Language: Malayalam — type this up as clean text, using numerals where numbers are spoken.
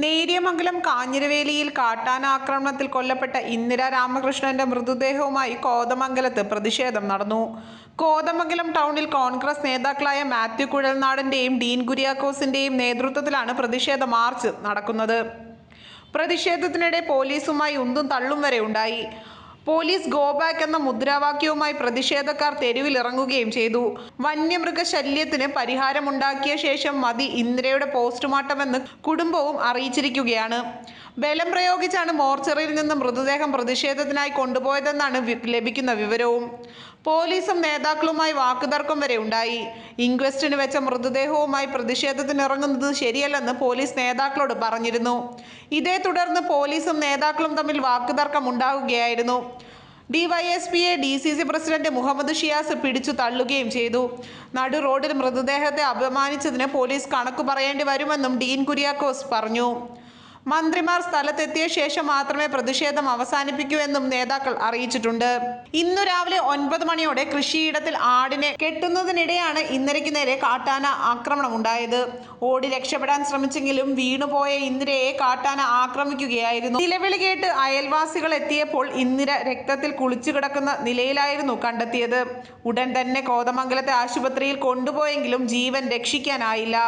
നേര്യമംഗലം കാഞ്ഞിരവേലിയിൽ കാട്ടാനാക്രമണത്തിൽ കൊല്ലപ്പെട്ട ഇന്ദിര രാമകൃഷ്ണന്റെ മൃതദേഹവുമായി കോതമംഗലത്ത് പ്രതിഷേധം നടന്നു. കോതമംഗലം ടൗണിൽ കോൺഗ്രസ് നേതാക്കളായ മാത്യു കുഴൽനാടന്റെയും ഡീൻ കുര്യാക്കോസിന്റെയും നേതൃത്വത്തിലാണ് പ്രതിഷേധ മാർച്ച് നടക്കുന്നത്. പ്രതിഷേധത്തിനിടെ പോലീസുമായി ഉന്തും തള്ളും വരെ ഉണ്ടായി. പോലീസ് ഗോ ബാക്ക് എന്ന മുദ്രാവാക്യവുമായി പ്രതിഷേധക്കാർ തെരുവിലിറങ്ങുകയും ചെയ്തു. വന്യമൃഗശല്യത്തിന് പരിഹാരമുണ്ടാക്കിയ ശേഷം മതി ഇന്ദിരയുടെ പോസ്റ്റ്മോർട്ടമെന്ന് കുടുംബവും അറിയിച്ചിരിക്കുകയാണ്. ബലം പ്രയോഗിച്ചാണ് മോർച്ചറിയിൽ നിന്ന് മൃതദേഹം പ്രതിഷേധത്തിനായി കൊണ്ടുപോയതെന്നാണ് ലഭിക്കുന്ന വിവരവും. പോലീസും നേതാക്കളുമായി വാക്കുതർക്കം വരെ ഉണ്ടായി. ഇൻക്വസ്റ്റിന് വെച്ച മൃതദേഹവുമായി പ്രതിഷേധത്തിനിറങ്ങുന്നത് ശരിയല്ലെന്ന് പോലീസ് നേതാക്കളോട് പറഞ്ഞിരുന്നു. ഇതേ തുടർന്ന് പോലീസും നേതാക്കളും തമ്മിൽ വാക്കുതർക്കം ഉണ്ടാകുകയായിരുന്നു. ഡിവൈഎസ്പിയെ DCC പ്രസിഡന്റ് മുഹമ്മദ് ഷിയാസ് പിടിച്ചു തള്ളുകയും ചെയ്തു. നടു റോഡിൽ മൃതദേഹത്തെ അപമാനിച്ചതിന് പോലീസ് കണക്കു പറയേണ്ടി വരുമെന്നും ഡീൻ കുര്യാക്കോസ് പറഞ്ഞു. മന്ത്രിമാർ സ്ഥലത്തെത്തിയ ശേഷം മാത്രമേ പ്രതിഷേധം അവസാനിപ്പിക്കൂ എന്നും നേതാക്കൾ അറിയിച്ചിട്ടുണ്ട്. ഇന്നു രാവിലെ 9 മണിയോടെ കൃഷിയിടത്തിൽ ആടിനെ കെട്ടുന്നതിനിടെയാണ് ഇന്ദിരയ്ക്ക് നേരെ കാട്ടാന ആക്രമണമുണ്ടായത്. ഓടി രക്ഷപ്പെടാൻ ശ്രമിച്ചെങ്കിലും വീണുപോയ ഇന്ദിരയെ കാട്ടാന ആക്രമിക്കുകയായിരുന്നു. നിലവിളി കേട്ട് അയൽവാസികൾ എത്തിയപ്പോൾ ഇന്ദിര രക്തത്തിൽ കുളിച്ചു കിടക്കുന്ന നിലയിലായിരുന്നു കണ്ടെത്തിയത്. ഉടൻ തന്നെ കോതമംഗലത്തെ ആശുപത്രിയിൽ കൊണ്ടുപോയെങ്കിലും ജീവൻ രക്ഷിക്കാനായില്ല.